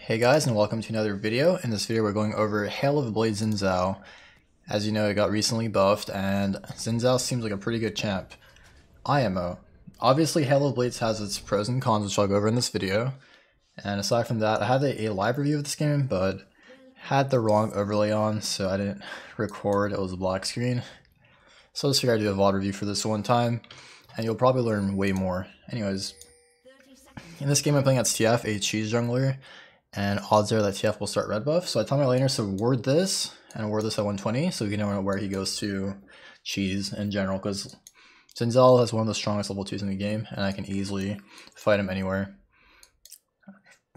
Hey guys, and welcome to another video. In this video we're going over Hail of the Blade XIN ZHAO. As you know, it got recently buffed and XIN ZHAO seems like a pretty good champ. IMO. Obviously Hail of the Blades has its pros and cons, which I'll go over in this video. And aside from that, I have a live review of this game, but had the wrong overlay on, so I didn't record. It was a black screen. So I just figured I'd do a VOD review for this one time, and you'll probably learn way more. Anyways, in this game I'm playing against TF, a cheese jungler, and odds are that TF will start red buff. So I tell my laner to ward this, and ward this at 120, so we can know where he goes to cheese in general, because XIN ZHAO has one of the strongest level 2s in the game, and I can easily fight him anywhere.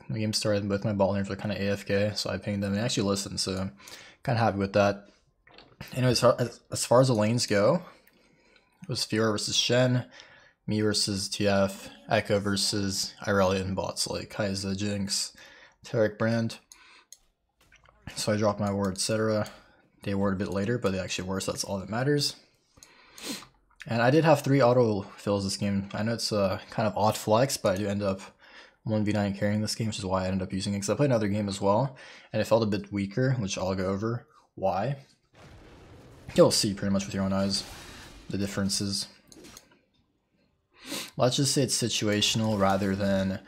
The game started, both my bot laners were kind of AFK, so I pinged them and actually listened, so kind of happy with that. Anyways, as far as the lanes go, it was Fiora versus Shen, me versus TF, Echo versus Irelia and bots like Kai'Sa, Jinx, Tarek, Brand. So I dropped my ward, etc. They ward a bit later, but they actually were, so that's all that matters. And I did have 3 auto fills this game. I know it's a kind of odd flex, but I do end up 1v9 carrying this game, which is why I ended up using it, because I played another game as well, and it felt a bit weaker, which I'll go over why. You'll see pretty much with your own eyes the differences. Let's just say it's situational rather than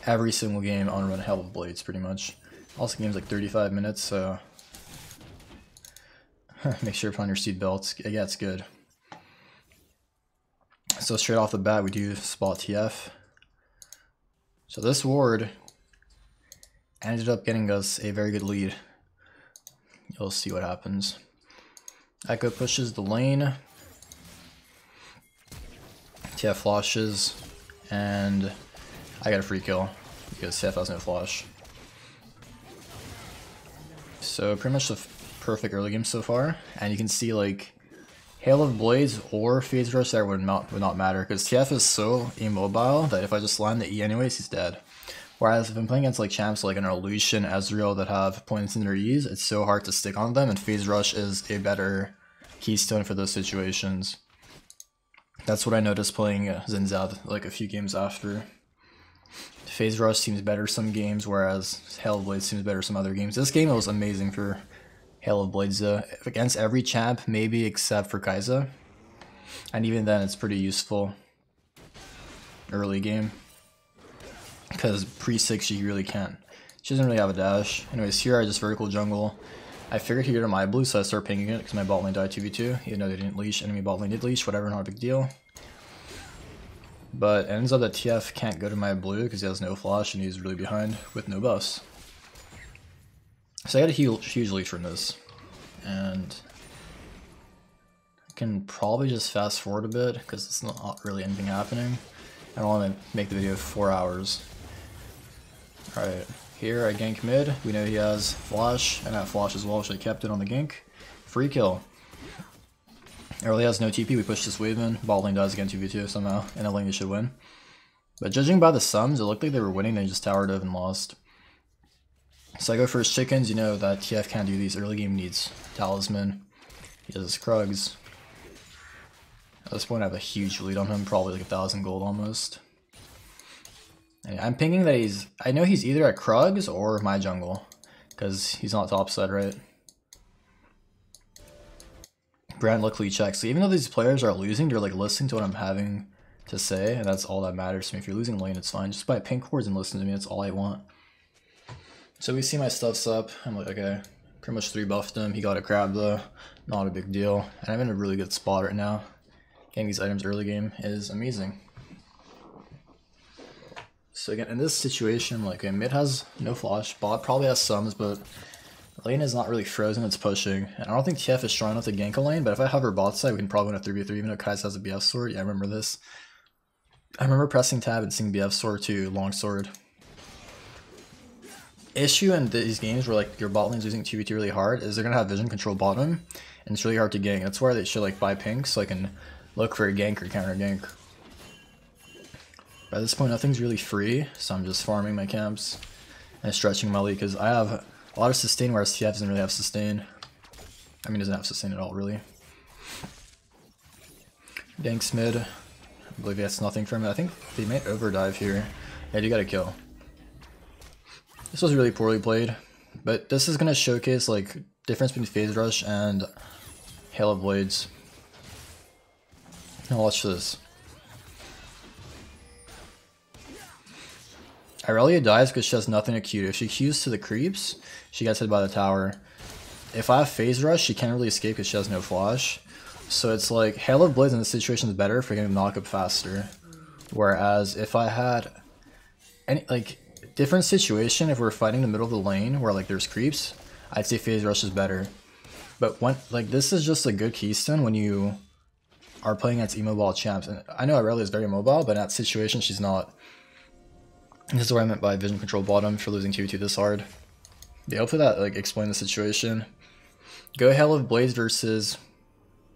every single game on run Hail of Blades, pretty much. Also, game's like 35 minutes, so make sure to put on your seatbelts. It gets good. So straight off the bat, we do spot TF. So this ward ended up getting us a very good lead. You'll see what happens. Echo pushes the lane. TF flashes, and I got a free kill because TF has no flash. So pretty much the perfect early game so far, and you can see like Hail of Blades or Phase Rush there would not matter, because TF is so immobile that if I just land the E anyways, he's dead. Whereas if I'm playing against like champs like an Lucian, Ezreal that have points in their E's, it's so hard to stick on them, and Phase Rush is a better Keystone for those situations. That's what I noticed playing XIN ZHAO like a few games after. Phase Rush seems better some games, whereas Hail of Blades seems better some other games. This game was amazing for Hail of Blades against every champ, maybe except for Kai'Sa. And even then it's pretty useful early game, because pre-6 she really can't. She doesn't really have a dash. Anyways, here I just vertical jungle. I figured he got my blue, so I started pinging it because my bot lane died 2v2. Even though they didn't leash, enemy bot lane did leash, whatever, not a big deal. But it ends up that TF can't go to my blue because he has no flash and he's really behind with no buffs. So I got a huge lead from this. And I can probably just fast forward a bit because it's not really anything happening. I don't want to make the video 4 hours. Alright. Here I gank mid, we know he has flash, and I have flash as well, so I kept it on the gank. Free kill. Early has no TP, we push this wave in, bot lane dies again 2v2 somehow, and a lane they should win. But judging by the sums, it looked like they were winning, they just towered over and lost. So I go first chickens, you know that TF can't do these early game needs. Talisman, he does his Krugs. At this point I have a huge lead on him, probably like 1,000 gold almost. I'm pinging that I know he's either at Krugs or my jungle, because he's not topside, right? Brand luckily checks. So even though these players are losing, they're like listening to what I'm having to say, and that's all that matters to me. If you're losing lane, it's fine. Just buy pink cords and listen to me, that's all I want. So we see my stuff's up. I'm like, okay, pretty much 3 buffed him. He got a crab though, not a big deal. And I'm in a really good spot right now. Getting these items early game is amazing. So again, in this situation, like mid has no flash, bot probably has sums, but lane is not really frozen, it's pushing. And I don't think TF is strong enough to gank a lane, but if I hover bot side, we can probably win a 3v3, even though Kai'Sa has a BF sword. Yeah, I remember this. I remember pressing tab and seeing BF sword to long sword. Issue in these games where like your bot lane's using 2v2 really hard is they're gonna have vision control bottom, and it's really hard to gank. That's why they should like buy pink, so I can look for a gank or counter gank. By this point, nothing's really free, so I'm just farming my camps and stretching my lead, because I have a lot of sustain, whereas TF doesn't really have sustain. I mean, doesn't have sustain at all, really. Ganks mid. I believe he has nothing from it. I think they might overdive here. Yeah, you got a kill. This was really poorly played, but this is gonna showcase like difference between Phase Rush and Hail of Blades. Now watch this. Irelia dies because she has nothing to Q to. If she Qs to the creeps, she gets hit by the tower. If I have Phase Rush, she can't really escape because she has no flash. So it's like, Hail of Blades in this situation is better for getting knock up faster. Whereas if I had any, like, different situation, if we're fighting the middle of the lane where like there's creeps, I'd say Phase Rush is better. But when, like, this is just a good Keystone when you are playing against immobile champs. And I know Irelia is very mobile, but in that situation she's not. This is what I meant by vision control bottom for losing 2-2 this hard. Yeah, hopefully that like explained the situation. Go Hail of Blades versus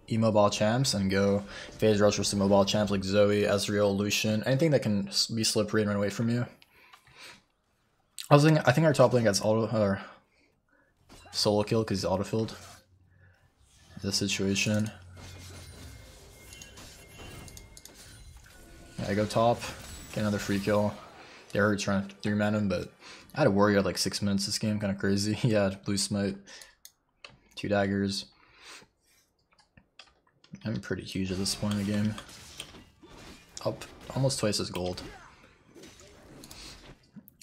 immobile champs, and go Phase Rush versus mobile champs like Zoe, Ezreal, Lucian, anything that can be slippery and run away from you. I think our top lane gets auto or solo kill because he's autofilled. This situation. Yeah, I go top, get another free kill. They were trying to 3-man him, but I had a warrior at like 6 minutes this game, kind of crazy. He had blue smite, 2 daggers. I'm pretty huge at this point in the game. Up almost twice as gold.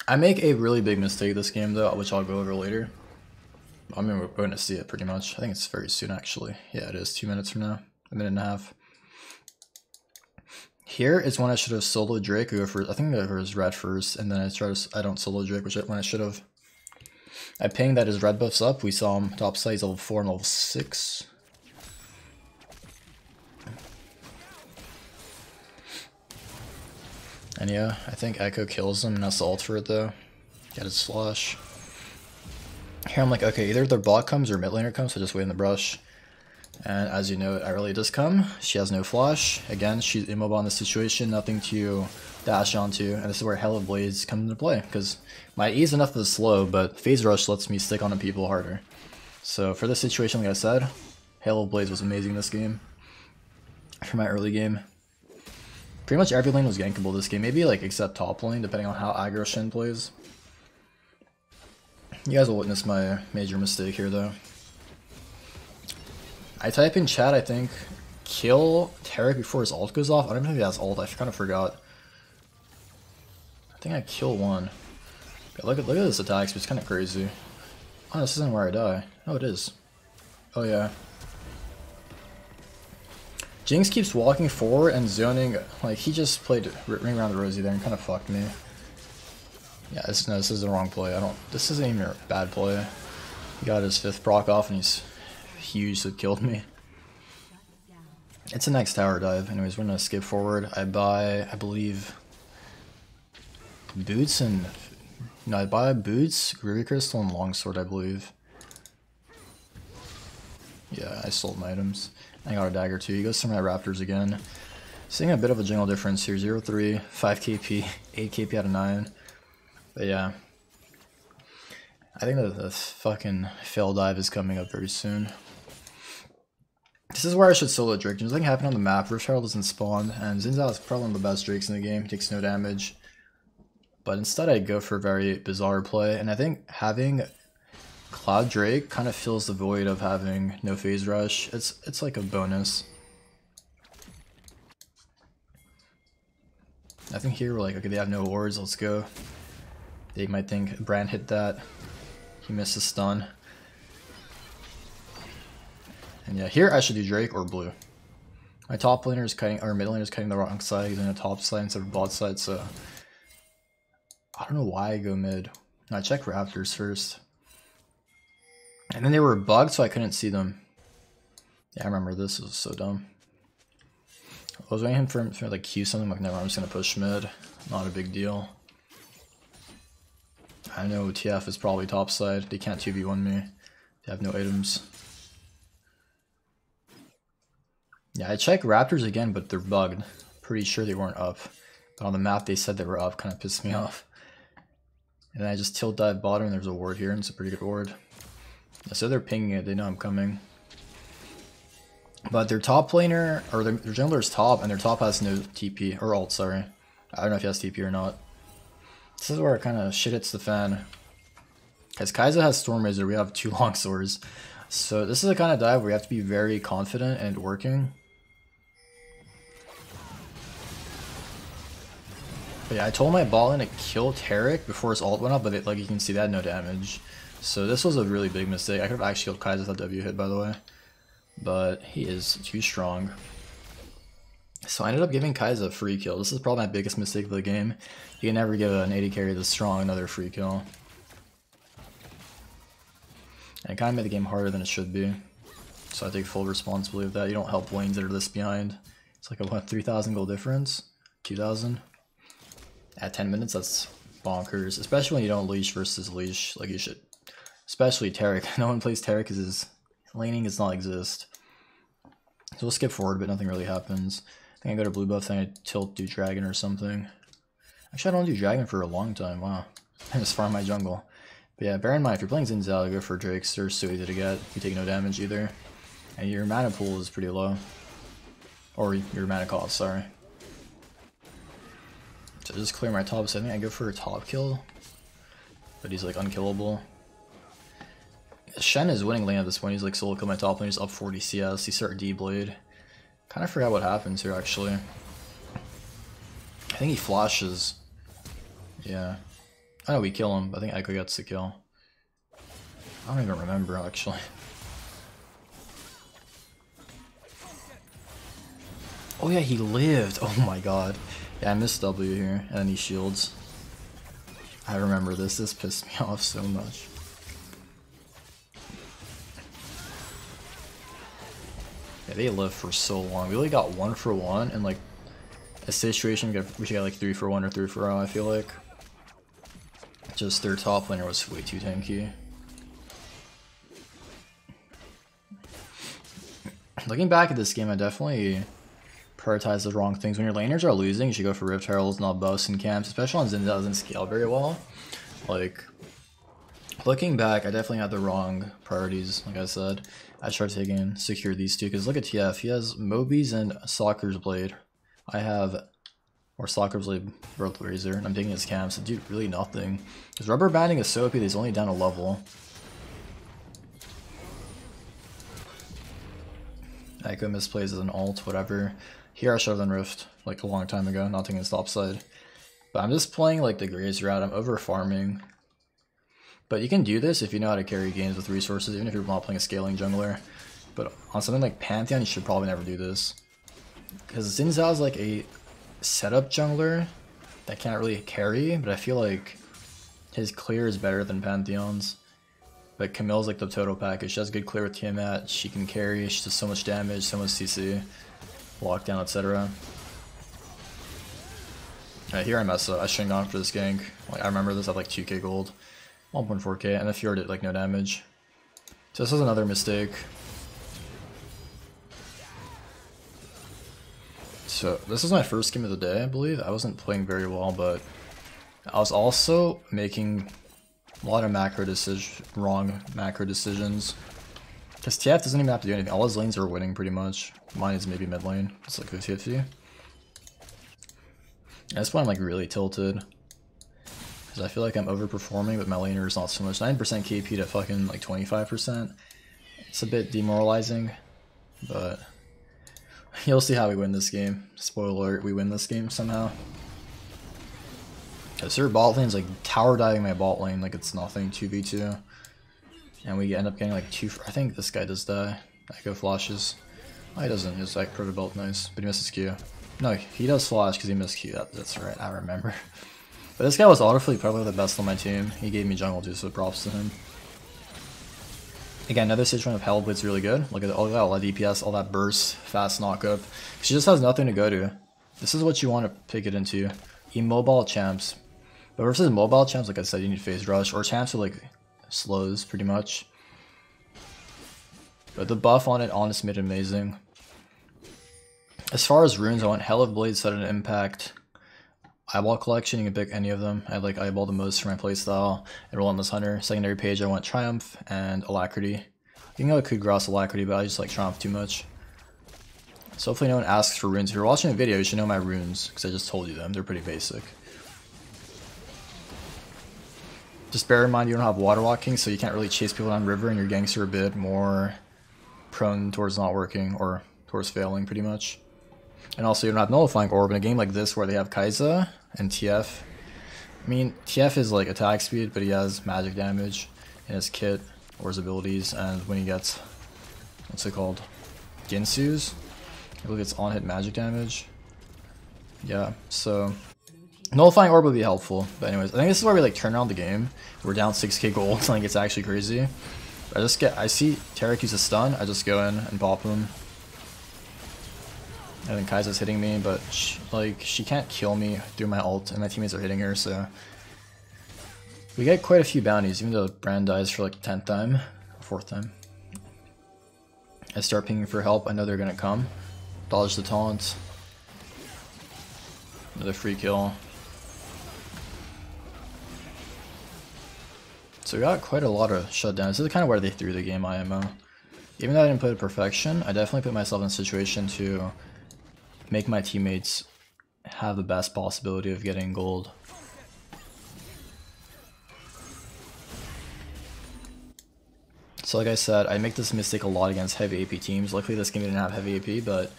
I make a really big mistake this game though, which I'll go over later. I mean, we're going to see it pretty much. I think it's very soon actually. Yeah, it is 2 minutes from now, a minute and a half. Here is when I should have soloed Drake, go for, I think I go for his red first, and then I don't solo Drake, when I should have. I pinged that his red buff's up, we saw him top side, he's level 4 and level 6. And yeah, I think Echo kills him, and that's the ult for it though. Get his flash. Here I'm like, okay, either their bot comes or mid laner comes, so just wait in the brush. And as you know, Irelia does come. She has no flash. Again, she's immobile in this situation, nothing to dash onto. And this is where Hail of Blades come into play, because my E is enough of the slow, but Phase Rush lets me stick onto people harder. So for this situation, like I said, Hail of Blades was amazing this game. For my early game. Pretty much every lane was gankable this game, maybe like except top lane, depending on how aggro Shen plays. You guys will witness my major mistake here though. I type in chat, I think, kill Tarek before his ult goes off. I don't know if he has ult, I kind of forgot. I think I kill one. Yeah, look at this attack speed, it's kind of crazy. Oh, this isn't where I die. Oh, it is. Oh yeah. Jinx keeps walking forward and zoning, like he just played Ring Around the Rosie there and kind of fucked me. Yeah, this is the wrong play. This isn't even a bad play. He got his 5th proc off and he's huge, so it killed me. It's a next tower dive. Anyways, we're gonna skip forward. I buy, I believe, boots and no, I buy boots, Ruby Crystal, and Longsword, I believe. Yeah, I sold my items. I got a dagger too. He goes to my Raptors again. Seeing a bit of a jingle difference here. 0-3, 5 KP, 8 KP out of 9. But yeah. I think that the fucking fail dive is coming up very soon. This is where I should solo Drake. There's nothing happening on the map. Rift Herald doesn't spawn, and XIN ZHAO is probably one of the best Drakes in the game. He takes no damage. But instead I go for a very bizarre play, and I think having Cloud Drake kind of fills the void of having no Phase Rush. It's like a bonus. I think here we're like, okay, they have no wards, let's go. They might think Brand hit that. He missed a stun. And yeah, here I should do Drake or blue. My top laner is cutting, or mid laner is cutting the wrong side. He's on the top side instead of bot side, so I don't know why I go mid. No, I check Raptors first. And then they were bugged, so I couldn't see them. Yeah, I remember this. It was so dumb. I was waiting for him to like Q something, like, never, I'm just gonna push mid. Not a big deal. I know TF is probably top side. They can't 2v1 me. They have no items. Yeah, I checked Raptors again, but they're bugged. Pretty sure they weren't up. But on the map they said they were up, kind of pissed me off. And then I just tilt dive bottom and there's a ward here, and it's a pretty good ward. So they're pinging it, they know I'm coming. But their top laner, or their jungler's top, and their top has no TP, or ult, sorry. I don't know if he has TP or not. This is where it kind of shit hits the fan. Because Kai'Sa has Storm Razor, we have 2 long swords. So this is the kind of dive where you have to be very confident and working. But yeah, I told my bot lane to kill Taric before his ult went up, but it, like you can see, that had no damage. So this was a really big mistake. I could have actually killed Kai'Sa with that W hit, by the way. But he is too strong. So I ended up giving Kai'Sa a free kill. This is probably my biggest mistake of the game. You can never give an AD carry this strong another free kill. And it kind of made the game harder than it should be. So I take full responsibility of that. You don't help lanes that are this behind. It's like a what, 3,000 goal difference? 2,000? At 10 minutes, that's bonkers. Especially when you don't leash versus leash like you should. Especially Taric. No one plays Taric because his laning does not exist. So we'll skip forward, but nothing really happens. I think I go to blue buff, then I tilt, do dragon or something. Actually, I don't do dragon for a long time. Wow. I just farm my jungle. But yeah, bear in mind, if you're playing XIN ZHAO, go for Drakes. They're so easy to get. You take no damage either. And your mana pool is pretty low. Or your mana cost, sorry. So just clear my top, so I think I go for a top kill. But he's like unkillable. Shen is winning lane at this point. He's like solo kill my top lane. He's up 40 CS. He started D-Blade. Kind of forgot what happens here actually. I think he flashes. Yeah. I know we kill him. I think Echo gets the kill. I don't even remember actually. Oh yeah, he lived. Oh my god. Yeah, I missed W here, and then he shields. I remember this. This pissed me off so much. Yeah, they lived for so long. We only got 1 for 1, and like a situation we should get like 3 for 1 or 3 for 0. I feel like. Just their top laner was way too tanky. Looking back at this game, I definitely prioritize the wrong things. When your laners are losing, you should go for Rift Heralds, not buffs and camps, especially on XIN ZHAO doesn't scale very well. Like, looking back, I definitely had the wrong priorities, like I said. I started taking secure these two, because look at TF, he has Moby's and Soccer's Blade. I have, or Soccer's Blade, Growth Razor, and I'm taking his camps to do really nothing. Because rubber banding is so OP that he's only down a level. Echo misplays as an ult, whatever. Here I should have done Rift, like a long time ago, not taking his top side. But I'm just playing like the Graze route, I'm over farming. But you can do this if you know how to carry games with resources, even if you're not playing a scaling jungler. But on something like Pantheon, you should probably never do this. Because XIN ZHAO is like a setup jungler that can't really carry, but I feel like his clear is better than Pantheon's. But Camille's like the total package. She has good clear with Tiamat, she can carry, she does so much damage, so much CC, lockdown, etc. Here I mess up. I shouldn't have gone for this gank. Like, I remember this at like 2k gold, 1.4k, and the Fjord did like no damage. So this was another mistake. So this is my first game of the day, I believe. I wasn't playing very well, but I was also making a lot of wrong macro decisions. Because TF doesn't even have to do anything. All his lanes are winning pretty much. Mine is maybe mid lane. It's like 50-50. That's why I'm like really tilted. Because I feel like I'm overperforming, but my laner is not so much. 9% KP to fucking like 25%. It's a bit demoralizing, but you'll see how we win this game. Spoiler alert, we win this game somehow. Because their bot lane's like tower diving my bot lane like it's nothing, 2v2. And we end up getting like 2 I think this guy does die. Echo flashes. Oh, he doesn't, he's like proto belt, nice. But he misses Q. No, he does flash because he missed Q, that's right, I remember. But this guy was honestly probably the best on my team. He gave me jungle too, so props to him. Again, another situation of Hellblade's really good. Look at all that DPS, all that burst, fast knockup. She just has nothing to go to. This is what you want to pick it into. Immobile champs. But versus mobile champs, like I said, you need phase rush, or champs are like slows pretty much. But the buff on it honestly made it amazing. As far as runes, I went Hell of Blade, Sudden Impact, Eyeball Collection. You can pick any of them. I like Eyeball the most for my playstyle, and Relentless Hunter. Secondary page, I went Triumph and Alacrity. You can go Coup Grass Alacrity, but I just like Triumph too much. So hopefully no one asks for runes. If you're watching the video, you should know my runes, because I just told you them. They're pretty basic. Just bear in mind you don't have water walking, so you can't really chase people down river, and your ganks are a bit more prone towards not working, or towards failing pretty much. And also you don't have nullifying orb in a game like this where they have Kai'Sa and TF. I mean, TF is like attack speed, but he has magic damage in his kit or his abilities, and when he gets, what's it called, Ginsu's, he gets on-hit magic damage. Yeah, so nullifying orb would be helpful. But anyways, I think this is where we like turn around the game. We're down 6k gold, I think it's actually crazy. I see Taric use a stun, I just go in and pop him. I think Kai'Sa's hitting me, but she can't kill me through my ult, and my teammates are hitting her, so we get quite a few bounties, even though Brand dies for like the 10th time, 4th time. I start pinging for help, I know they're gonna come. Dodge the taunt. Another free kill. So we got quite a lot of shutdowns. This is kind of where they threw the game IMO. Even though I didn't play to perfection, I definitely put myself in a situation to make my teammates have the best possibility of getting gold. So like I said, I make this mistake a lot against heavy AP teams. Luckily this game didn't have heavy AP, but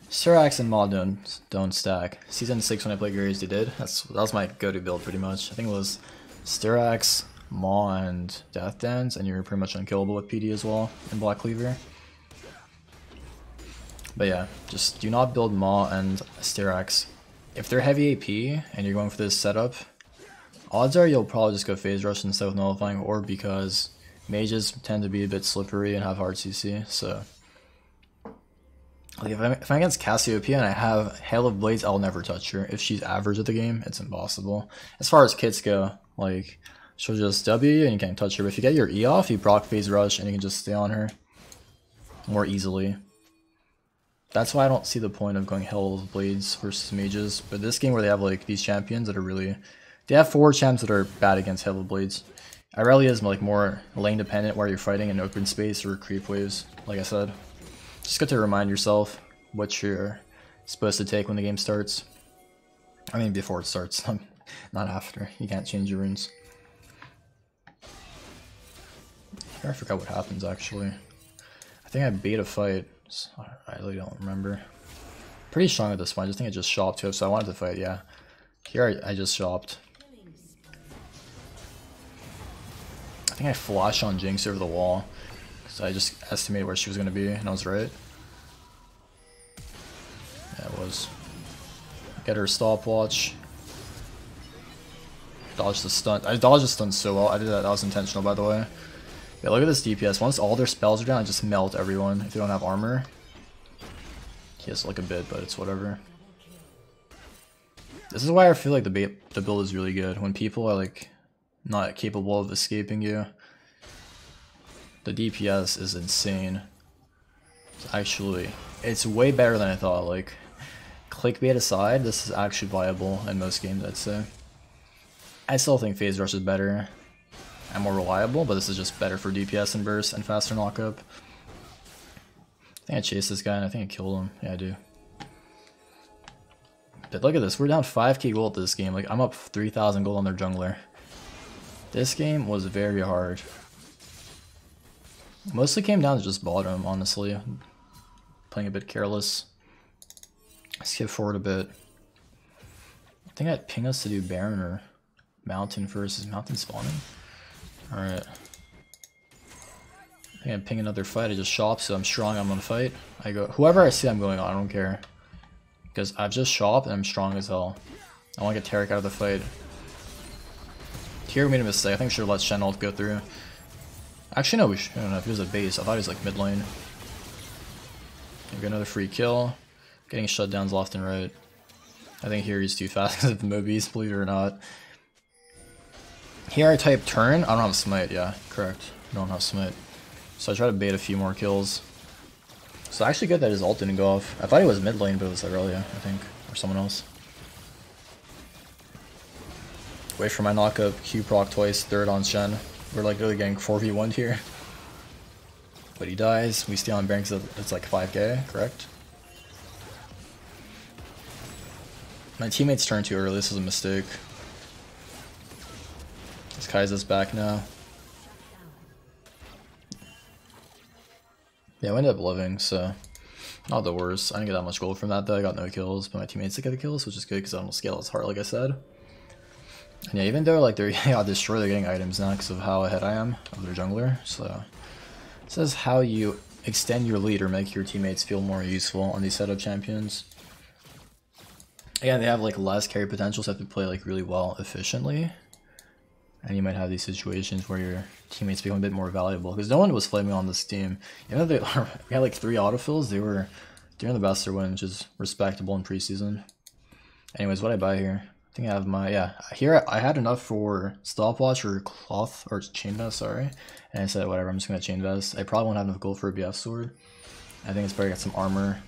Styrax and Maw don't stack. Season 6 when I played Gary's they did. That was my go-to build pretty much. I think it was Styrax, Maw, and Death Dance, and you're pretty much unkillable with PD as well in Black Cleaver. But yeah, just do not build Maw and Styrax. If they're heavy AP and you're going for this setup, odds are you'll probably just go Phase Rush instead of Nullifying Orb, because mages tend to be a bit slippery and have hard CC, so like if I'm against Cassiopeia and I have Hail of Blades, I'll never touch her. If she's average at the game, it's impossible. As far as kits go, like she'll just W you and you can't touch her, but if you get your E off, you proc Phase Rush and you can just stay on her more easily. That's why I don't see the point of going Hail of Blades versus mages. But this game where they have like these champions that are really, they have 4 champs that are bad against Hail of Blades. Irelia is like more lane dependent where you're fighting in open space or creep waves, like I said. Just good to remind yourself what you're supposed to take when the game starts. I mean before it starts, not after. You can't change your runes. I forgot what happens actually. I think I bait a fight. I really don't remember. Pretty strong at this point. I just think I just shopped too, so I wanted to fight, yeah. Here I just shopped. I think I flashed on Jinx over the wall, because I just estimated where she was going to be, and I was right. Yeah, it was. Get her stopwatch. Dodge the stun. I dodged the stun so well. I did that. That was intentional, by the way. Yeah, look at this DPS. Once all their spells are down, I just melt everyone if they don't have armor. He has like a bit, but it's whatever. This is why I feel like the build is really good. When people are like not capable of escaping you, the DPS is insane. It's way better than I thought. Like, clickbait aside, this is actually viable in most games, I'd say. I still think Phase Rush is better and more reliable, but this is just better for DPS and burst and faster knockup. I think I chased this guy and I think I killed him. Yeah, I do. But look at this, we're down 5k gold this game. Like, I'm up 3,000 gold on their jungler. This game was very hard. Mostly came down to just bottom, honestly. Playing a bit careless. Skip forward a bit. I think I'd ping us to do Baron or Mountain first. Is Mountain spawning? Alright. I think I'd ping another fight. I just shop, so I'm strong, I'm gonna fight. I go, whoever I see I'm going on, I don't care. Because I've just shopped and I'm strong as hell. I want to get Taric out of the fight. Here we made a mistake. I think we should have let Shen ult go through. Actually, no, we should. I don't know if he was a base. I thought he was like mid lane. Get another free kill. Getting shutdowns left and right. I think here he's too fast because of the mobies, believe it or not. Here I type turn. I don't have smite. Yeah, correct. I don't have smite. So I try to bait a few more kills. So actually good that his ult didn't go off. I thought he was mid lane, but it was Irelia, I think, or someone else. Wait for my knockup. Q proc twice, third on Shen. We're like really getting 4v1 here. But he dies. We stay on Baron because it's like 5k, correct? My teammates turned too early. This was a mistake. This Kai'Sa's back now. Yeah, we ended up living, so not the worst. I didn't get that much gold from that though. I got no kills, but my teammates did get the kills, which is good because I don't scale as hard, like I said. And yeah, even though like they're got destroyed, they're getting items now because of how ahead I am of their jungler. So it says how you extend your lead or make your teammates feel more useful on these setup champions. Again, they have like less carry potential, so have to play like really well efficiently. And you might have these situations where your teammates become a bit more valuable because no one was flaming on this team. Even though we had like 3 autofills, they were doing the best to win, which is respectable in preseason. Anyways, what I buy here? I think I have my, yeah, here I had enough for stopwatch or cloth or chain vest, sorry. And I said, whatever, I'm just gonna chain vest. I probably won't have enough gold for a BF sword. I think it's better to get some armor.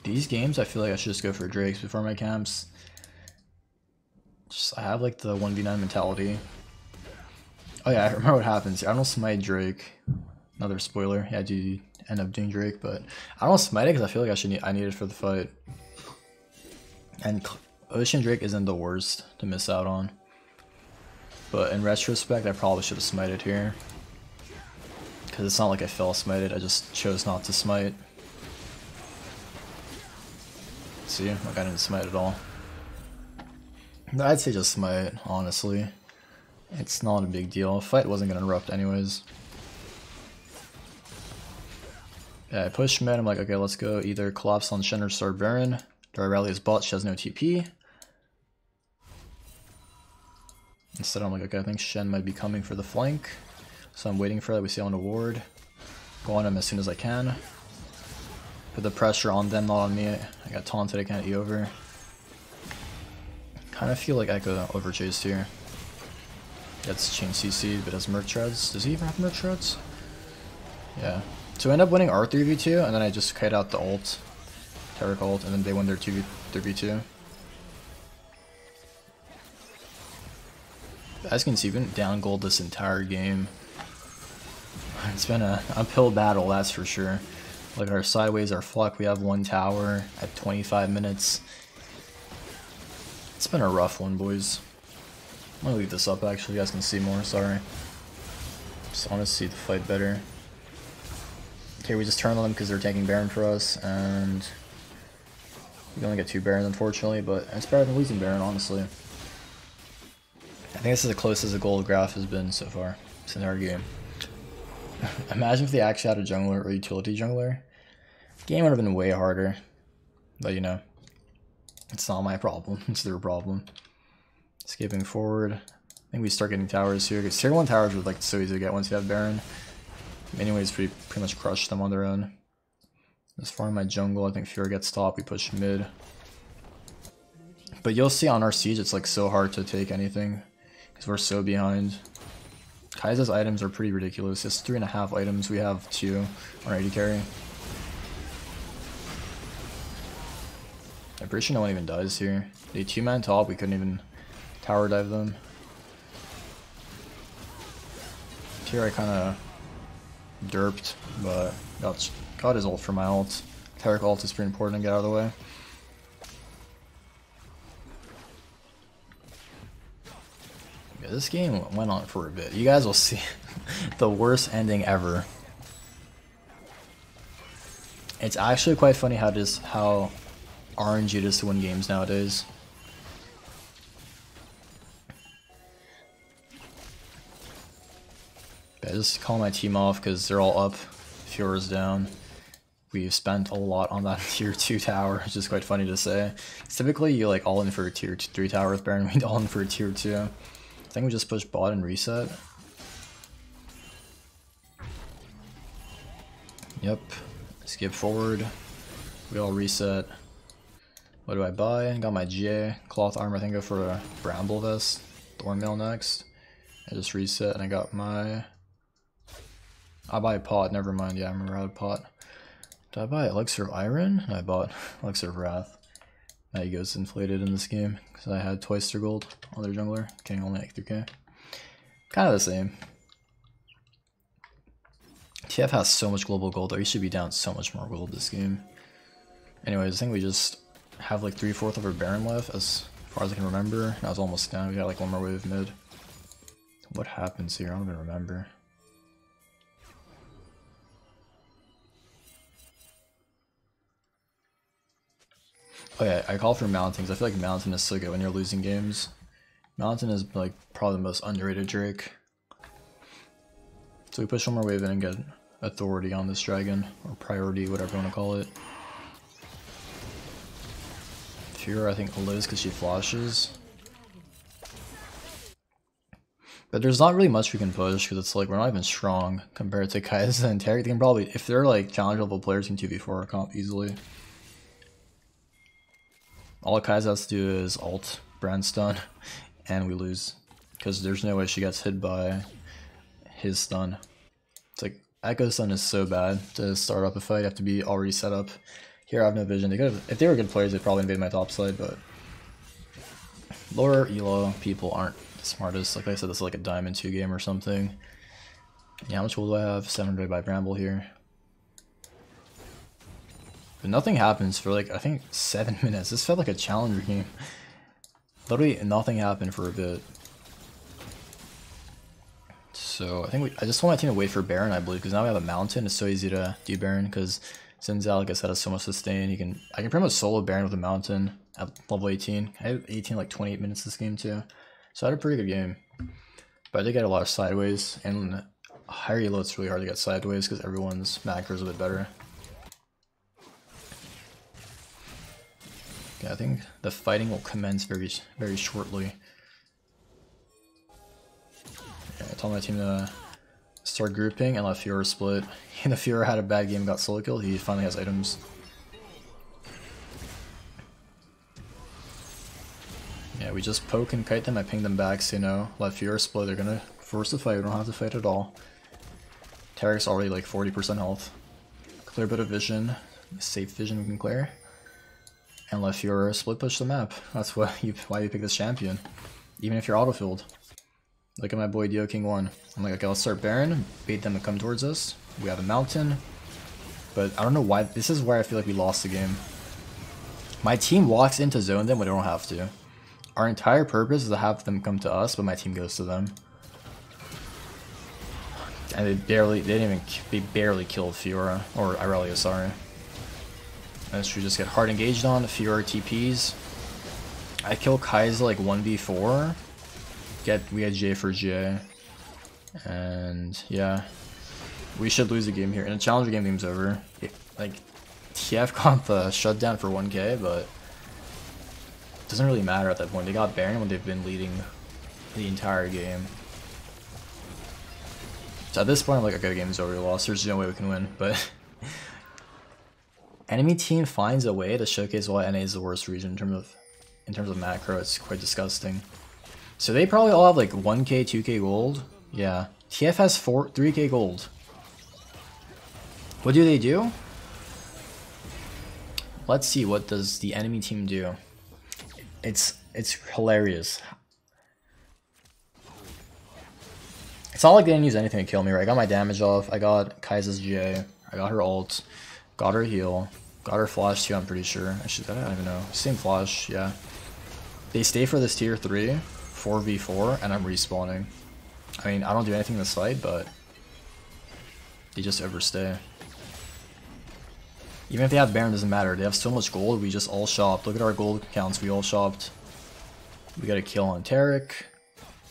These games, I feel like I should just go for Drakes before my camps. I have like the 1v9 mentality. Oh yeah, I remember what happens. I don't smite Drake. Another spoiler. Yeah, I do end up doing Drake, but I don't smite it because I feel like I need it for the fight. And Ocean Drake isn't the worst to miss out on. But in retrospect, I probably should have smited here. Because it's not like I fell smited, I just chose not to smite. See, like I didn't smite at all. I'd say just smite, honestly. It's not a big deal. Fight wasn't gonna erupt anyways. Yeah, I pushed mid, I'm like, okay, let's go either collapse on Shen or start Baron. Dora rally is bot, she has no TP. Instead I'm like, okay, I think Shen might be coming for the flank. So I'm waiting for that, we see on the ward. Go on him as soon as I can. Put the pressure on them, not on me. I got taunted, I can't E over. Kind of feel like I could overchased here. Gets chain CC, but has Merc Treads. Does he even have Merc Treads? Yeah. So I end up winning R3v2, and then I just kite out the ult. Taric ult, and then they win their 3v2. As you can see, we've been down gold this entire game. It's been an uphill battle, that's for sure. Look at our sideways, our flock, we have 1 tower at 25 minutes. It's been a rough one, boys. I'm gonna leave this up actually, you guys can see more, sorry. Just want to see the fight better. Okay, we just turned on them because they're taking Baron for us, and we only get 2 Barons unfortunately, but it's better than losing Baron, honestly. I think this is the closest the gold graph has been so far, this entire game. Imagine if they actually had a jungler or utility jungler. Game would have been way harder, but you know, it's not my problem, it's their problem. Skipping forward, I think we start getting towers here, because tier 1 towers are like so easy to get once you have Baron. Anyways, pretty much crush them on their own. As far as my jungle, I think Fury gets top, we push mid. But you'll see on our siege, it's like so hard to take anything, because we're so behind. Kai'Sa's items are pretty ridiculous. It's 3.5 items, we have 2 on AD carry. I'm pretty sure no one even dies here. They 2-man top, we couldn't even tower dive them. Here I kinda derped, but got his ult for my ult. Taric ult is pretty important to get out of the way. Yeah, this game went on for a bit. You guys will see the worst ending ever. It's actually quite funny how RNG it is to win games nowadays. I just call my team off because they're all up. Fiora's down. We've spent a lot on that tier 2 tower, which is quite funny to say. Typically you like all in for a tier 3 tower with Baron, we all in for a tier 2. I think we just push bot and reset. Yep. Skip forward. We all reset. What do I buy? Got my GA cloth armor. I think I go for a bramble vest. Thornmail next. I just reset and I got my... I buy a pot, never mind. Yeah, I remember I had a pot. Did I buy Elixir of Iron? No, I bought Elixir of Wrath. My ego's inflated in this game because I had twice their gold on their jungler, getting only like 3k. Kind of the same. TF has so much global gold though, he should be down so much more gold this game. Anyways, I think we just have like 3/4 of our Baron left as far as I can remember. Now it's almost done. We got like one more wave mid. What happens here? I don't even remember. Oh yeah, I call for Mountain because I feel like Mountain is so good when you're losing games. Mountain is like probably the most underrated Drake. So we push one more wave in and get authority on this dragon, or priority, whatever you want to call it. Fear I think lives because she flashes. But there's not really much we can push because it's like we're not even strong compared to Kai'Sa and Taric. They can probably, if they're like challenge level players, can 2v4 our comp easily. All Kai'Sa has to do is ult brand stun and we lose because there's no way she gets hit by his stun. It's like Echo stun is so bad to start up a fight. You have to be already set up. Here I have no vision. They could have, if they were good players, they'd probably invade my top side, but lower elo people aren't the smartest. Like I said, this is like a Diamond 2 game or something. Yeah, how much gold do I have? 700 by Bramble here. But nothing happens for like, I think 7 minutes. This felt like a challenger game. Literally nothing happened for a bit. So I think I just want my team to wait for Baron, I believe, because now we have a Mountain. It's so easy to do Baron because XIN ZHAO, like I said, has so much sustain. I can pretty much solo Baron with a Mountain at level 18. I had 18 like 28 minutes this game too. So I had a pretty good game. But I did get a lot of sideways, and higher elo it's really hard to get sideways because everyone's macro is a bit better. Okay, I think the fighting will commence very shortly. Yeah, I told my team to start grouping and let Fiora split. And if Fiora had a bad game and got solo killed, he finally has items. Yeah, we just poke and kite them. I ping them back, so you know, let Fiora split. They're gonna force the fight. We don't have to fight at all. Taric's already like 40% health. Clear bit of vision. Safe vision we can clear. And let Fiora split push the map. That's why you pick this champion. Even if you're autofilled. Look at my boy Dio King 1. I'm like, okay, let's start Baron. Bait them to come towards us. We have a Mountain. But I don't know why. This is where I feel like we lost the game. My team walks into zone them when they don't have to. Our entire purpose is to have them come to us, but my team goes to them. And they barely killed Fiora. Or Irelia, sorry. And should just get hard engaged on. Fiora TPs. I kill Kai'Sa like 1v4. We had J for J. And yeah. We should lose a game here. In a challenger game, game's over. Like, TF got the shutdown for 1k, but it doesn't really matter at that point. They got Baron when they've been leading the entire game. So at this point, I'm like, okay, the game's over, we lost. There's no way we can win, but enemy team finds a way to showcase why NA is the worst region in terms of macro. It's quite disgusting. So they probably all have like 1k, 2k gold. Yeah. TF has 3k gold. What do they do? Let's see, what does the enemy team do? It's hilarious. It's not like they didn't use anything to kill me, right? I got my damage off, I got Kai'Sa's J, I got her ult, got her heal, got her flash too, I'm pretty sure. Actually, I don't even know. Same flash, yeah. They stay for this tier 3, 4v4, and I'm respawning. I mean, I don't do anything in this fight, but they just overstay. Even if they have Baron, doesn't matter. They have so much gold, we just all shopped. Look at our gold counts, we all shopped. We got a kill on Taric.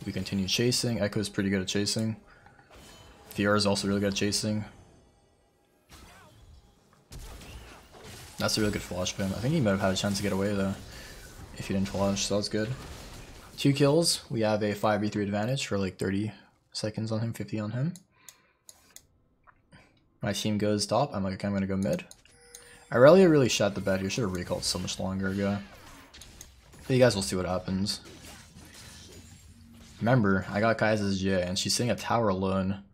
We continue chasing. Echo's pretty good at chasing. Fiora's also really good at chasing. That's a really good flash by him. I think he might have had a chance to get away though, if he didn't flash, so that's good. 2 kills. We have a 5v3 advantage for like 30 seconds on him, 50 on him. My team goes top. I'm like, okay, I'm gonna go mid. Irelia really shot the bed here. Should have recalled so much longer ago. But you guys will see what happens. Remember, I got Kai'Sa's J, and she's sitting at tower alone.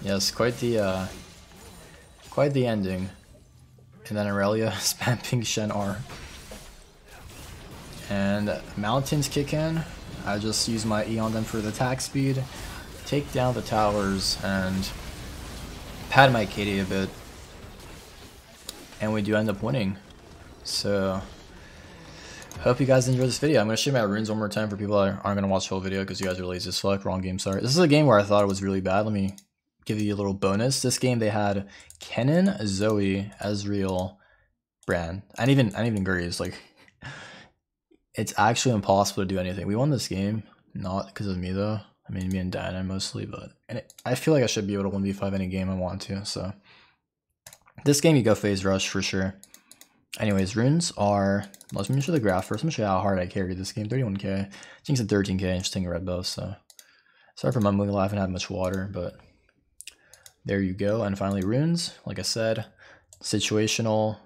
Yes, quite the ending. And then Aurelia spamming Shen R. And mountains kick in. I just use my E on them for the attack speed, take down the towers, and pad my KD a bit. And we do end up winning. So, hope you guys enjoyed this video. I'm going to show you my runes one more time for people that aren't going to watch the whole video because you guys are lazy as fuck. Wrong game, sorry. This is a game where I thought it was really bad. Let me give you a little bonus. This game, they had Kenan, Zoe, Ezreal, Bran, and even Gurries. Like, it's actually impossible to do anything. We won this game, not because of me though. I mean, me and Diana mostly, but I feel like I should be able to 1v5 any game I want to. So this game, you go phase rush for sure. Anyways, runes are, let me show the graph first. Let me show you how hard I carried this game. 31k, Jinx at 13k, just taking a red buff. So sorry for mumbling alive and have much water, but there you go. And finally, runes, like I said, situational.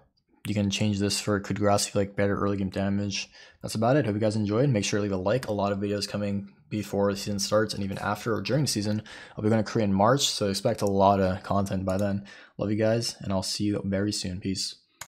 You can change this for could grass if you like better early game damage. That's about it. Hope you guys enjoyed. Make sure to leave a like. A lot of videos coming before the season starts and even after or during the season. I'll be going to create in March, so expect a lot of content by then. Love you guys, and I'll see you very soon. Peace.